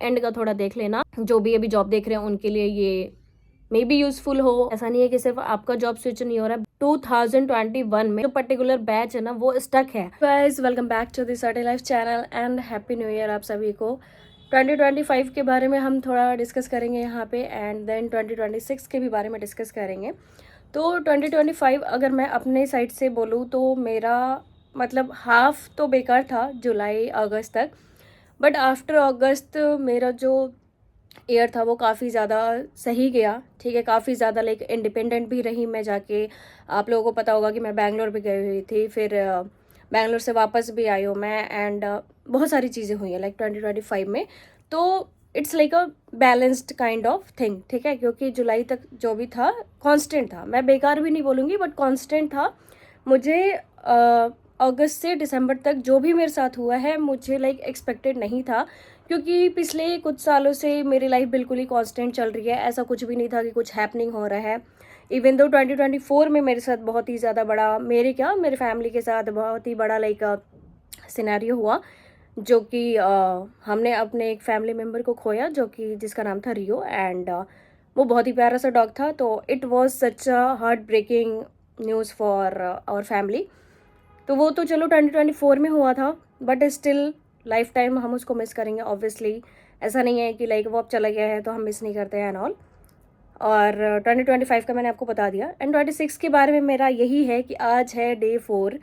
And का थोड़ा देख लेना, जो भी अभी जॉब देख रहे हैं उनके लिए ये मे बी यूजफुल हो। ऐसा नहीं है कि सिर्फ आपका जॉब स्विच नहीं हो रहा है, 2021 में जो पर्टिकुलर बैच है ना वो स्टक है। Guys welcome back to this certain life channel and happy new year आप सभी को। 2025 के बारे में हम थोड़ा डिस्कस करेंगे यहाँ पे, एंड देन 2026 के भी बारे में डिस्कस करेंगे। तो 2025 अगर मैं अपने साइड से बोलूँ तो मेरा मतलब हाफ तो बेकार था जुलाई अगस्त तक, बट आफ्टर अगस्त मेरा जो ईयर था वो काफ़ी ज़्यादा सही गया। ठीक है, काफ़ी ज़्यादा लाइक इंडिपेंडेंट भी रही मैं जाके। आप लोगों को पता होगा कि मैं बैंगलोर भी गई हुई थी, फिर बैंगलोर से वापस भी आई हूँ मैं, एंड बहुत सारी चीज़ें हुई हैं लाइक 2025 में। तो it's like a balanced kind of thing. ठीक है, क्योंकि जुलाई तक जो भी था कांस्टेंट था, मैं बेकार भी नहीं बोलूँगी बट कांस्टेंट था। मुझे अगस्त से दिसंबर तक जो भी मेरे साथ हुआ है मुझे लाइक एक्सपेक्टेड नहीं था, क्योंकि पिछले कुछ सालों से मेरी लाइफ बिल्कुल ही कांस्टेंट चल रही है। ऐसा कुछ भी नहीं था कि कुछ हैपनिंग हो रहा है। इवन दो 2024 में मेरे साथ बहुत ही ज़्यादा बड़ा मेरे फैमिली के साथ बहुत ही बड़ा लाइक सिनेरियो हुआ, जो कि हमने अपने एक फैमिली मेम्बर को खोया, जो कि जिसका नाम था रियो, एंड वो बहुत ही प्यारा सा डॉग था। तो it was such a heart breaking news for our family. तो वो तो चलो 2024 में हुआ था, बट स्टिल लाइफ टाइम हम उसको मिस करेंगे ऑब्वियसली। ऐसा नहीं है कि लाइक वो अब चला गया है तो हम मिस नहीं करते हैं एंड ऑल। और 2025 का मैंने आपको बता दिया, एंड 26 के बारे में मेरा यही है कि आज है डे 4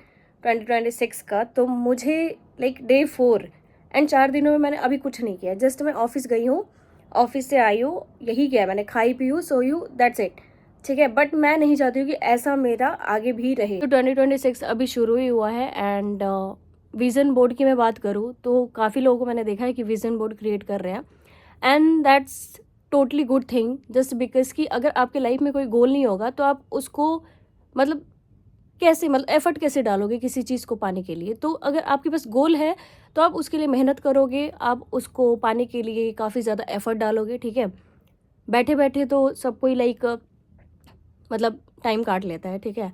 2026 का। तो मुझे लाइक डे 4 एंड 4 दिनों में मैंने अभी कुछ नहीं किया। जस्ट मैं ऑफिस गई हूँ, ऑफिस से आई हूँ, यही किया मैंने, खाई पी हूँ, सोई हूँ, दैट्स इट। ठीक है, बट मैं नहीं चाहती हूँ कि ऐसा मेरा आगे भी रहे। तो 2026 अभी शुरू ही हुआ है, एंड विजन बोर्ड की मैं बात करूँ तो काफ़ी लोगों को मैंने देखा है कि विजन बोर्ड क्रिएट कर रहे हैं, and that's totally good thing. Just because कि अगर आपके लाइफ में कोई गोल नहीं होगा तो आप उसको मतलब कैसे मतलब एफर्ट कैसे डालोगे किसी चीज़ को पाने के लिए। तो अगर आपके पास गोल है तो आप उसके लिए मेहनत करोगे, आप उसको पाने के लिए काफ़ी ज़्यादा एफर्ट डालोगे। ठीक है, बैठे बैठे तो सब कोई लाइक मतलब टाइम काट लेता है। ठीक है,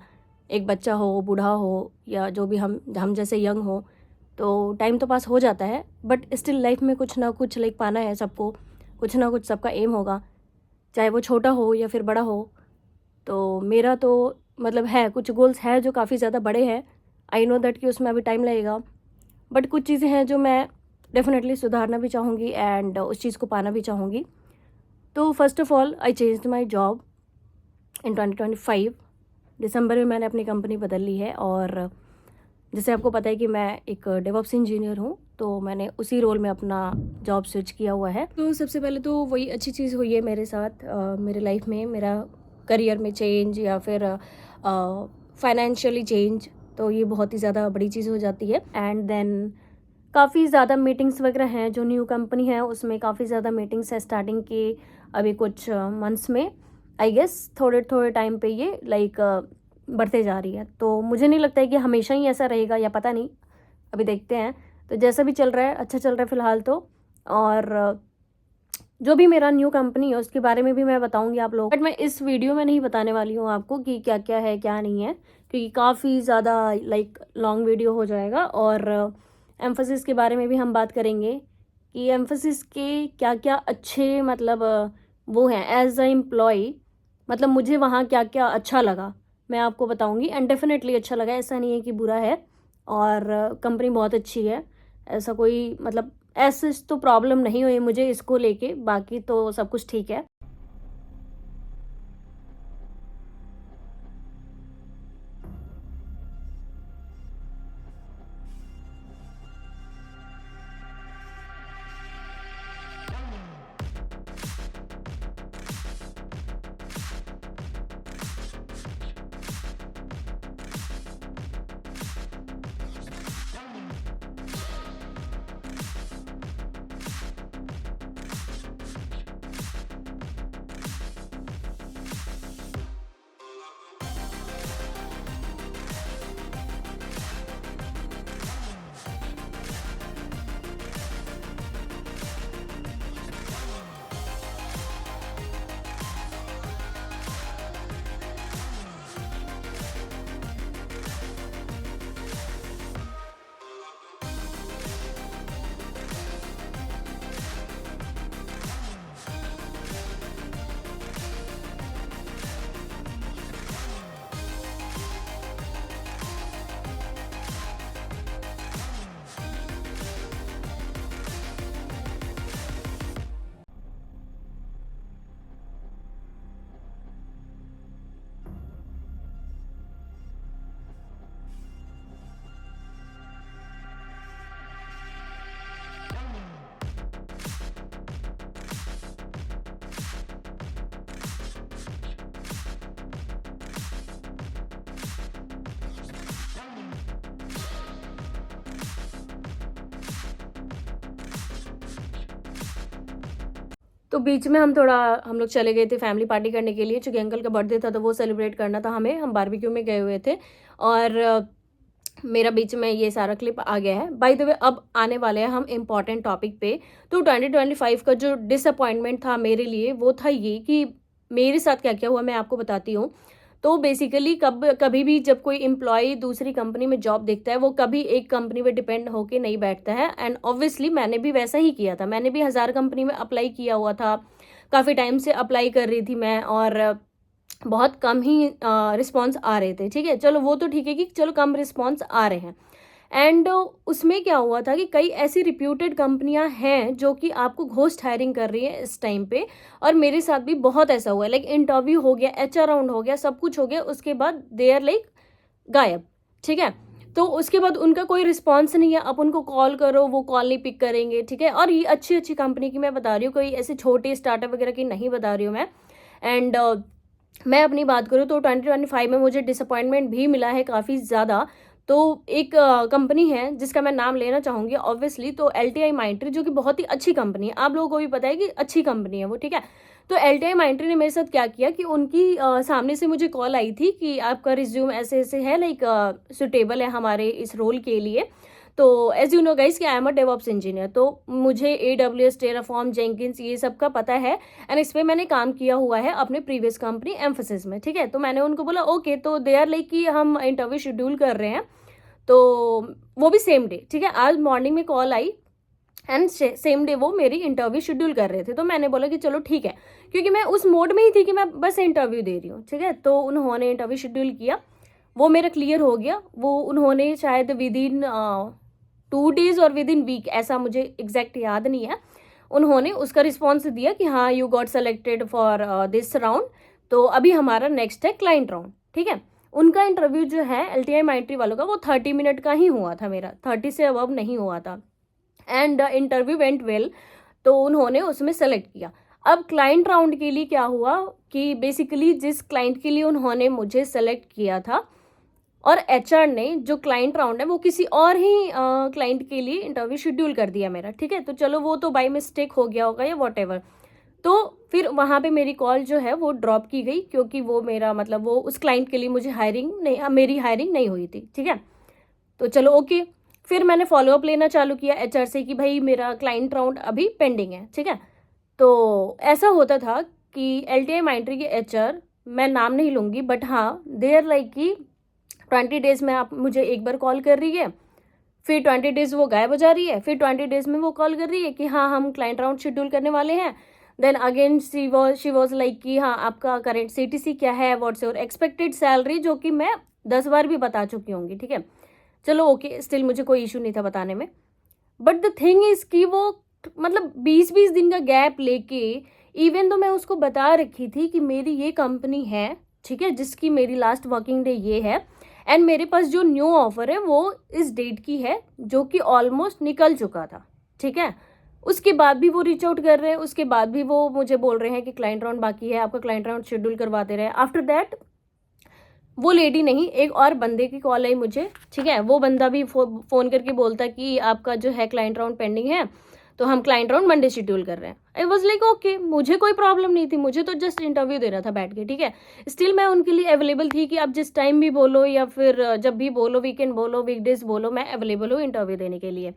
एक बच्चा हो, बूढ़ा हो, या जो भी हम जैसे यंग हो, तो टाइम तो पास हो जाता है, बट स्टिल लाइफ में कुछ ना कुछ लाइक पाना है सबको, कुछ ना कुछ सबका एम होगा, चाहे वो छोटा हो या फिर बड़ा हो। तो मेरा तो मतलब है, कुछ गोल्स हैं जो काफ़ी ज़्यादा बड़े हैं। आई नो दैट कि उसमें अभी टाइम लगेगा, बट कुछ चीज़ें हैं जो मैं डेफिनेटली सुधारना भी चाहूँगी एंड उस चीज़ को पाना भी चाहूँगी। तो first of all I changed my job in 2025। दिसंबर में मैंने अपनी कंपनी बदल ली है, और जैसे आपको पता है कि मैं एक डेवऑप्स इंजीनियर हूँ, तो मैंने उसी रोल में अपना जॉब स्विच किया हुआ है। तो सबसे पहले तो वही अच्छी चीज़ हुई है मेरे साथ, मेरे लाइफ में, मेरा करियर में चेंज या फिर फाइनेंशियली चेंज। तो ये बहुत ही ज़्यादा बड़ी चीज़ हो जाती है। एंड देन काफ़ी ज़्यादा मीटिंग्स वगैरह हैं, जो न्यू कंपनी है उसमें काफ़ी ज़्यादा मीटिंग्स है स्टार्टिंग के अभी कुछ मंथ्स में। आई गेस थोड़े थोड़े टाइम पे ये लाइक बढ़ते जा रही है। तो मुझे नहीं लगता है कि हमेशा ही ऐसा रहेगा, या पता नहीं, अभी देखते हैं। तो जैसा भी चल रहा है अच्छा चल रहा है फ़िलहाल तो। और जो भी मेरा न्यू कंपनी है उसके बारे में भी मैं बताऊंगी आप लोग, बट मैं इस वीडियो में नहीं बताने वाली हूँ आपको कि क्या क्या है क्या नहीं है, क्योंकि काफ़ी ज़्यादा लाइक लॉन्ग वीडियो हो जाएगा। और एम्फोसिस के बारे में भी हम बात करेंगे कि एम्फोसिस के क्या क्या अच्छे मतलब वो हैं एज अ एम्प्लॉय, मतलब मुझे वहाँ क्या क्या अच्छा लगा मैं आपको बताऊंगी। एंड डेफिनेटली अच्छा लगा, ऐसा नहीं है कि बुरा है, और कंपनी बहुत अच्छी है। ऐसा कोई मतलब ऐसे तो प्रॉब्लम नहीं हुई मुझे इसको लेके, बाकी तो सब कुछ ठीक है। तो बीच में हम लोग चले गए थे फैमिली पार्टी करने के लिए, चूँकि अंकल का बर्थडे था तो वो सेलिब्रेट करना था हमें, हम बारबेक्यू में गए हुए थे और मेरा बीच में ये सारा क्लिप आ गया है। बाय द वे अब आने वाले हैं हम इम्पॉर्टेंट टॉपिक पे। तो 2025 का जो डिसअपॉइंटमेंट था मेरे लिए वो था ये कि मेरे साथ क्या-क्या हुआ मैं आपको बताती हूँ। तो बेसिकली कभी भी जब कोई एम्प्लॉयी दूसरी कंपनी में जॉब देखता है, वो कभी एक कंपनी पे डिपेंड होके नहीं बैठता है एंड ऑब्वियसली मैंने भी वैसा ही किया था। मैंने भी 1000 कंपनी में अप्लाई किया हुआ था। काफ़ी टाइम से अप्लाई कर रही थी मैं और बहुत कम ही रिस्पॉन्स आ रहे थे, ठीक है। चलो वो तो ठीक है कि चलो कम रिस्पॉन्स आ रहे हैं एंड उसमें क्या हुआ था कि कई ऐसी रिप्यूटेड कंपनियां हैं जो कि आपको घोस्ट हायरिंग कर रही है इस टाइम पे, और मेरे साथ भी बहुत ऐसा हुआ है। लाइक इंटरव्यू हो गया, एचआर राउंड हो गया, सब कुछ हो गया, उसके बाद दे आर लाइक गायब, ठीक है। तो उसके बाद उनका कोई रिस्पॉन्स नहीं है, आप उनको कॉल करो वो कॉल नहीं पिक करेंगे, ठीक है। और ये अच्छी अच्छी कंपनी की मैं बता रही हूँ, कोई ऐसे छोटे स्टार्टअप वगैरह की नहीं बता रही हूँ मैं। एंड मैं अपनी बात करूँ तो 2025 में मुझे डिसअपॉइंटमेंट भी मिला है काफ़ी ज़्यादा। तो एक कंपनी है जिसका मैं नाम लेना चाहूँगी ऑब्वियसली, तो एलटीआई माइंट्री, जो कि बहुत ही अच्छी कंपनी है, आप लोगों को भी पता है कि अच्छी कंपनी है वो, ठीक है। तो एलटीआई माइंट्री ने मेरे साथ क्या किया कि उनकी सामने से मुझे कॉल आई थी कि आपका रिज्यूम ऐसे ऐसे है, लाइक सुटेबल है हमारे इस रोल के लिए। तो एज यू नो गाइस कि I am a DevOps engineer, तो मुझे AWS, टेराफॉर्म, जेंकिंस ये सब का पता है एंड इस पर मैंने काम किया हुआ है अपने प्रीवियस कंपनी एम्फोसिस में, ठीक है। तो मैंने उनको बोला ओके, तो दे आर लाइक कि हम इंटरव्यू शेड्यूल कर रहे हैं, तो वो भी सेम डे, ठीक है। आज मॉर्निंग में call I and same day वो मेरी इंटरव्यू शेड्यूल कर रहे थे। तो मैंने बोला कि चलो ठीक है, क्योंकि मैं उस मोड में ही थी कि मैं बस इंटरव्यू दे रही हूँ, ठीक है। तो उन्होंने इंटरव्यू शेड्यूल किया, वो मेरा क्लियर हो गया। वो उन्होंने शायद विद इन 2 days और विद इन वीक, ऐसा मुझे एग्जैक्ट याद नहीं है, उन्होंने उसका रिस्पॉन्स दिया कि हाँ you got selected for this round. तो अभी हमारा नेक्स्ट है क्लाइंट राउंड, ठीक है। उनका इंटरव्यू जो है एलटीआई माइंट्री वालों का वो 30 मिनट का ही हुआ था, मेरा 30 से अबव नहीं हुआ था एंड इंटरव्यू वेंट वेल, तो उन्होंने उसमें सेलेक्ट किया। अब क्लाइंट राउंड के लिए क्या हुआ कि बेसिकली जिस क्लाइंट के लिए उन्होंने मुझे सेलेक्ट किया था और एचआर ने जो क्लाइंट राउंड है वो किसी और ही क्लाइंट के लिए इंटरव्यू शेड्यूल कर दिया मेरा, ठीक है। तो चलो वो तो बाय मिस्टेक हो गया होगा या वॉटेवर। तो फिर वहाँ पे मेरी कॉल जो है वो ड्रॉप की गई, क्योंकि वो मेरा मतलब वो उस क्लाइंट के लिए मुझे मेरी हायरिंग नहीं हुई थी, ठीक है। तो चलो ओके, फिर मैंने फॉलोअप लेना चालू किया एचआर से कि भाई मेरा क्लाइंट राउंड अभी पेंडिंग है, ठीक है। तो ऐसा होता था कि एलटीआई माइंट्री के एचआर, मैं नाम नहीं लूँगी, बट हाँ देयर लाइक कि 20 days में आप मुझे एक बार कॉल कर रही है, फिर 20 days वो गायब हो जा रही है, फिर 20 days में वो कॉल कर रही है कि हाँ हम क्लाइंट राउंड शेड्यूल करने वाले हैं। Then again she was like कि हाँ आपका करेंट CTC क्या है, व्हाट्स योर एक्सपेक्टेड सैलरी, जो कि मैं 10 बार भी बता चुकी होंगी, ठीक है। चलो ओके, स्टिल मुझे कोई इशू नहीं था बताने में, बट द थिंग इज कि वो मतलब 20-20 दिन का गैप लेके, इवन तो मैं उसको बता रखी थी कि मेरी ये कंपनी है, ठीक है, जिसकी मेरी लास्ट वर्किंग डे ये है एंड मेरे पास जो न्यू ऑफर है वो इस डेट की है, जो कि ऑलमोस्ट निकल चुका था, ठीक है। उसके बाद भी वो रीच आउट कर रहे हैं, उसके बाद भी वो मुझे बोल रहे हैं कि क्लाइंट राउंड बाकी है, आपका क्लाइंट राउंड शेड्यूल करवा दे रहे हैं। आफ्टर दैट वो लेडी नहीं, एक और बंदे की कॉल आई मुझे, ठीक है। वो बंदा भी फ़ोन करके बोलता कि आपका जो है क्लाइंट राउंड पेंडिंग है, तो हम क्लाइंट राउंड मंडे शेड्यूल कर रहे हैं। आई वॉज लाइक ओके, मुझे कोई प्रॉब्लम नहीं थी, मुझे तो जस्ट इंटरव्यू देना था बैठ के, ठीक है। स्टिल मैं उनके लिए अवेलेबल थी कि आप जिस टाइम भी बोलो या फिर जब भी बोलो, वीकेंड बोलो, वीकडेज बोलो, मैं अवेलेबल हूँ इंटरव्यू देने के लिए।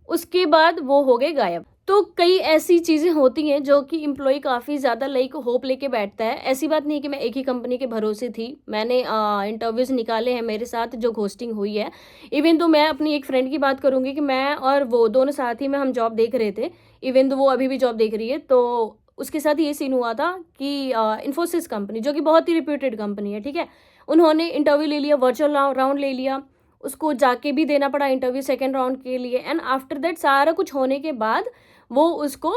उसके बाद वो हो गए गायब। तो कई ऐसी चीज़ें होती हैं जो कि एम्प्लॉय काफ़ी ज़्यादा लाइक होप लेके बैठता है। ऐसी बात नहीं कि मैं एक ही कंपनी के भरोसे थी, मैंने इंटरव्यूज़ निकाले हैं मेरे साथ जो घोस्टिंग हुई है। इवन तो मैं अपनी एक फ्रेंड की बात करूँगी कि मैं और वो दोनों साथ ही में हम जॉब देख रहे थे, इवन तो वो अभी भी जॉब देख रही है। तो उसके साथ ये सीन हुआ था कि इन्फोसिस कंपनी, जो कि बहुत ही रिप्यूटेड कंपनी है, ठीक है, उन्होंने इंटरव्यू ले लिया, वर्चुअल राउंड ले लिया, उसको जाके भी देना पड़ा इंटरव्यू सेकेंड राउंड के लिए एंड आफ्टर दैट सारा कुछ होने के बाद वो उसको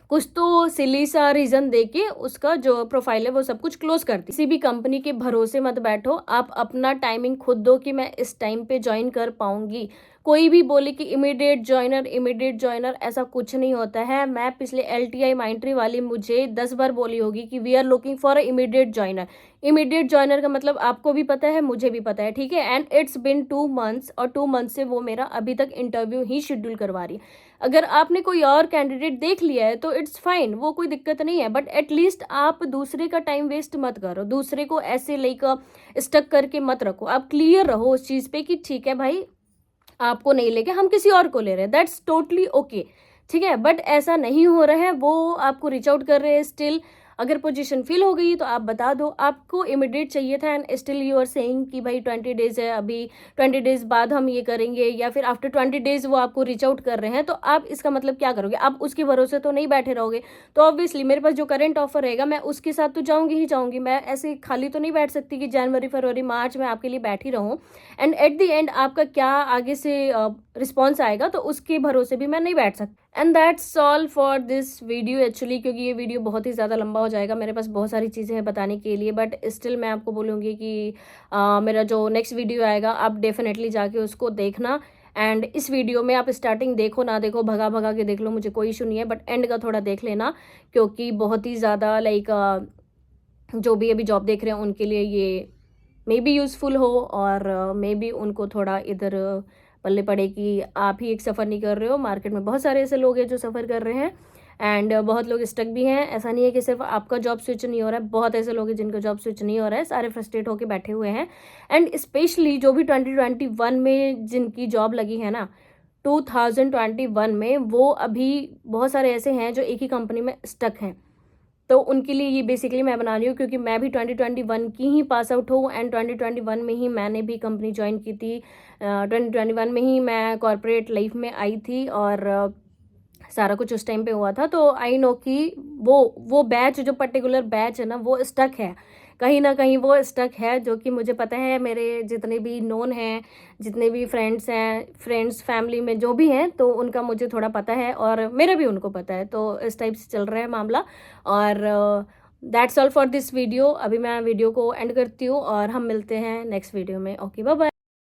कुछ तो सिली सा रीज़न देके उसका जो प्रोफाइल है वो सब कुछ क्लोज करती। किसी भी कंपनी के भरोसे मत बैठो, आप अपना टाइमिंग खुद दो कि मैं इस टाइम पे ज्वाइन कर पाऊंगी। कोई भी बोले कि इमीडिएट जॉइनर, ऐसा कुछ नहीं होता है। मैं पिछले LTI माइंट्री वाली मुझे 10 बार बोली होगी कि we are looking for a immediate joiner का मतलब आपको भी पता है, मुझे भी पता है, ठीक है। एंड इट्स बिन 2 मंथ्स, और 2 मंथ से वो मेरा अभी तक इंटरव्यू ही शेड्यूल करवा रही है। अगर आपने कोई और कैंडिडेट देख लिया है तो इट्स फाइन, वो कोई दिक्कत नहीं है, बट एटलीस्ट आप दूसरे का टाइम वेस्ट मत करो, दूसरे को ऐसे लाइक स्टक करके मत रखो। आप क्लियर रहो उस चीज़ पे कि ठीक है भाई, आपको नहीं लेके हम किसी और को ले रहे हैं, दैट्स टोटली ओके, ठीक है। बट ऐसा नहीं हो रहा है, वो आपको रीच आउट कर रहे हैं स्टिल। अगर पोजीशन फिल हो गई तो आप बता दो, आपको इमिडिएट चाहिए था and still you are saying कि भाई 20 डेज है, अभी 20 डेज बाद हम ये करेंगे, या फिर आफ्टर 20 डेज वो आपको रीच आउट कर रहे हैं, तो आप इसका मतलब क्या करोगे? आप उसके भरोसे तो नहीं बैठे रहोगे। तो ऑब्वियसली मेरे पास जो करंट ऑफर रहेगा मैं उसके साथ तो जाऊंगी ही जाऊंगी, मैं ऐसे खाली तो नहीं बैठ सकती कि जनवरी फरवरी मार्च में आपके लिए बैठी रहूं। एंड एट द एंड आपका क्या आगे से रिस्पॉन्स आएगा, तो उसके भरोसे भी मैं नहीं बैठ सकती। And that's all for this video actually, क्योंकि ये वीडियो बहुत ही ज़्यादा लंबा हो जाएगा, मेरे पास बहुत सारी चीज़ें हैं बताने के लिए, बट स्टिल मैं आपको बोलूँगी कि मेरा जो नेक्स्ट वीडियो आएगा आप डेफिनेटली जाके उसको देखना। एंड इस वीडियो में आप स्टार्टिंग देखो ना देखो, भगा भगा के देख लो, मुझे कोई इशू नहीं है, बट एंड का थोड़ा देख लेना, क्योंकि बहुत ही ज़्यादा लाइक जो भी अभी जॉब देख रहे हैं उनके लिए ये मे बी यूज़फुल हो, और मे बी उनको थोड़ा इधर पल्ले पड़े कि आप ही एक सफ़र नहीं कर रहे हो, मार्केट में बहुत सारे ऐसे लोग हैं जो सफ़र कर रहे हैं, एंड बहुत लोग स्टक भी हैं। ऐसा नहीं है कि सिर्फ आपका जॉब स्विच नहीं हो रहा है, बहुत ऐसे लोग हैं जिनका जॉब स्विच नहीं हो रहा है, सारे फ्रस्ट्रेट होकर बैठे हुए हैं। एंड स्पेशली जो भी 2021 में जिनकी जॉब लगी है ना, 2021 में, वो अभी बहुत सारे ऐसे हैं जो एक ही कंपनी में स्टक हैं। तो उनके लिए ये बेसिकली मैं बना रही हूँ, क्योंकि मैं भी 2021 की ही पास आउट हूँ, एंड 2021 में ही मैंने भी कंपनी ज्वाइन की थी। 2021 में ही मैं कॉर्पोरेट लाइफ में आई थी, और सारा कुछ उस टाइम पे हुआ था। तो आई नो कि वो बैच, जो पर्टिकुलर बैच है ना, वो स्टक है कहीं ना कहीं, वो स्टक है, जो कि मुझे पता है। मेरे जितने भी नोन हैं, जितने भी फ्रेंड्स हैं, फ्रेंड्स फैमिली में जो भी हैं, तो उनका मुझे थोड़ा पता है, और मेरा भी उनको पता है। तो इस टाइप से चल रहा है मामला। और that's all for this video. अभी मैं वीडियो को एंड करती हूँ, और हम मिलते हैं नेक्स्ट वीडियो में। Okay, bye bye.